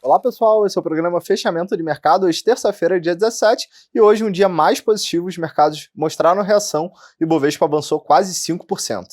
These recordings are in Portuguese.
Olá pessoal, esse é o programa Fechamento de Mercado, hoje terça-feira, dia 17, e hoje um dia mais positivo, os mercados mostraram reação e o Bovespa avançou quase 5%.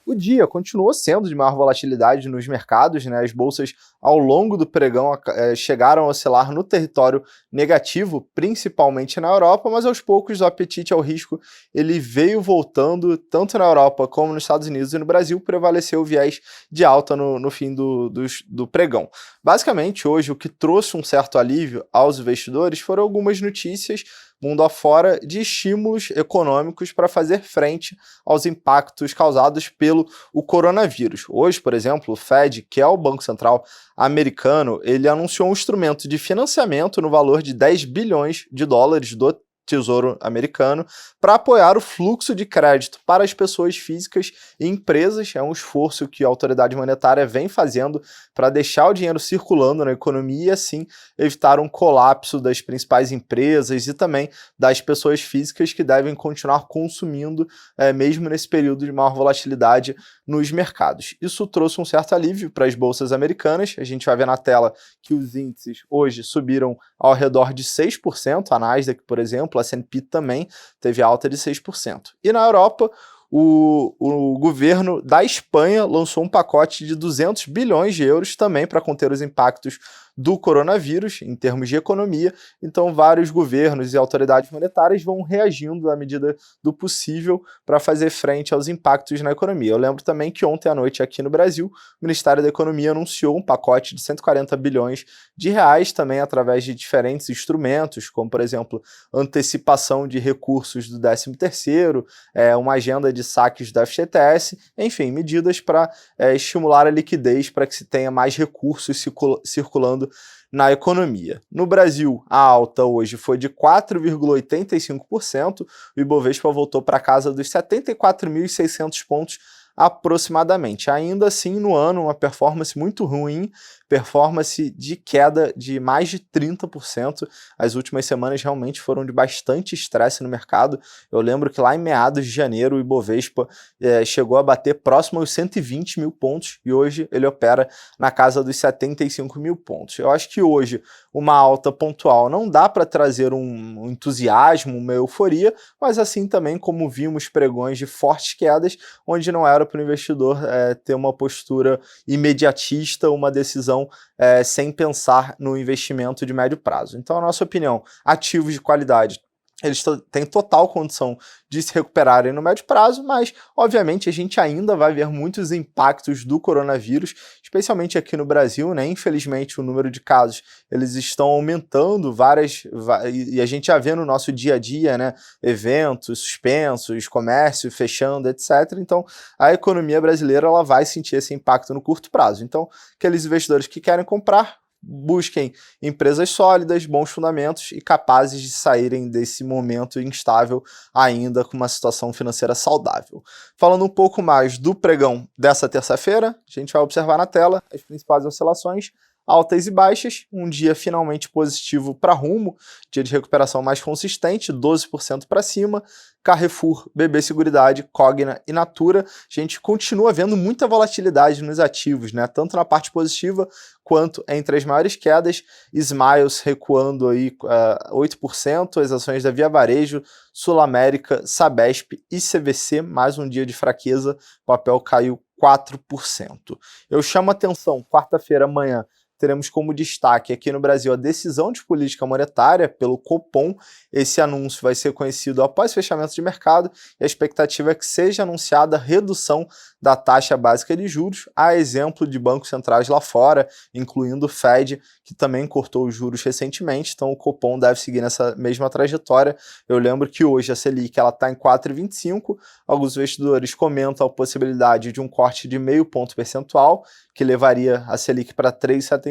O dia continuou sendo de maior volatilidade nos mercados, né? As bolsas ao longo do pregão chegaram a oscilar no território negativo, principalmente na Europa, mas aos poucos o apetite ao risco ele veio voltando, tanto na Europa como nos Estados Unidos e no Brasil, prevaleceu o viés de alta no fim do pregão. Basicamente, hoje o que trouxe um certo alívio aos investidores foram algumas notícias mundo afora de estímulos econômicos para fazer frente aos impactos causados pelo coronavírus. Hoje, por exemplo, o Fed, que é o Banco Central americano, ele anunciou um instrumento de financiamento no valor de 10 bilhões de dólares do Tesouro americano para apoiar o fluxo de crédito para as pessoas físicas e empresas. É um esforço que a autoridade monetária vem fazendo para deixar o dinheiro circulando na economia e assim evitar um colapso das principais empresas e também das pessoas físicas que devem continuar consumindo mesmo nesse período de maior volatilidade nos mercados. Isso trouxe um certo alívio para as bolsas americanas. A gente vai ver na tela que os índices hoje subiram ao redor de 6%, a Nasdaq, por exemplo, a S&P também teve alta de 6%. E na Europa, o governo da Espanha lançou um pacote de 200 bilhões de euros também para conter os impactos do coronavírus em termos de economia. Então vários governos e autoridades monetárias vão reagindo na medida do possível para fazer frente aos impactos na economia. Eu lembro também que ontem à noite aqui no Brasil, o Ministério da Economia anunciou um pacote de 140 bilhões de reais também através de diferentes instrumentos, como por exemplo, antecipação de recursos do 13º, uma agenda de saques do FGTS, enfim, medidas para estimular a liquidez para que se tenha mais recursos circulando na economia. No Brasil, a alta hoje foi de 4,85%, o Ibovespa voltou para casa dos 74.600 pontos aproximadamente. Ainda assim, no ano, uma performance muito ruim, performance de queda de mais de 30%. As últimas semanas realmente foram de bastante estresse no mercado. Eu lembro que lá em meados de janeiro o Ibovespa chegou a bater próximo aos 120 mil pontos e hoje ele opera na casa dos 75 mil pontos. Eu acho que hoje uma alta pontual não dá para trazer um entusiasmo, uma euforia, mas assim também como vimos pregões de fortes quedas, onde não era para o investidor ter uma postura imediatista, uma decisão sem pensar no investimento de médio prazo. Então, a nossa opinião, ativos de qualidade, eles têm total condição de se recuperarem no médio prazo, mas, obviamente, a gente ainda vai ver muitos impactos do coronavírus, especialmente aqui no Brasil, né? Infelizmente, o número de casos, eles estão aumentando, e a gente já vê no nosso dia a dia, né? Eventos suspensos, comércio fechando, etc. Então, a economia brasileira ela vai sentir esse impacto no curto prazo. Então, aqueles investidores que querem comprar, busquem empresas sólidas, bons fundamentos e capazes de saírem desse momento instável ainda com uma situação financeira saudável. Falando um pouco mais do pregão dessa terça-feira, a gente vai observar na tela as principais oscilações, altas e baixas, um dia finalmente positivo para Rumo, dia de recuperação mais consistente, 12% para cima, Carrefour, BB Seguridade, Cogna e Natura, a gente continua vendo muita volatilidade nos ativos, né? Tanto na parte positiva quanto entre as maiores quedas, Smiles recuando aí 8%, as ações da Via Varejo, Sul América, Sabesp e CVC, mais um dia de fraqueza, o papel caiu 4%. Eu chamo a atenção, quarta-feira amanhã, teremos como destaque aqui no Brasil a decisão de política monetária pelo Copom. Esse anúncio vai ser conhecido após fechamento de mercado e a expectativa é que seja anunciada a redução da taxa básica de juros, a exemplo de bancos centrais lá fora, incluindo o Fed, que também cortou os juros recentemente, então o Copom deve seguir nessa mesma trajetória. Eu lembro que hoje a Selic está em 4,25, alguns investidores comentam a possibilidade de um corte de meio ponto percentual, que levaria a Selic para 3,75,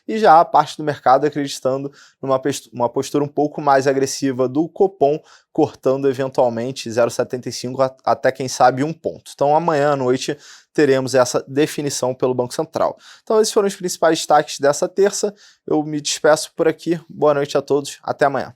e já a parte do mercado acreditando numa postura um pouco mais agressiva do Copom, cortando eventualmente 0,75 até quem sabe 1 ponto. Então amanhã à noite teremos essa definição pelo Banco Central. Então esses foram os principais destaques dessa terça, eu me despeço por aqui, boa noite a todos, até amanhã.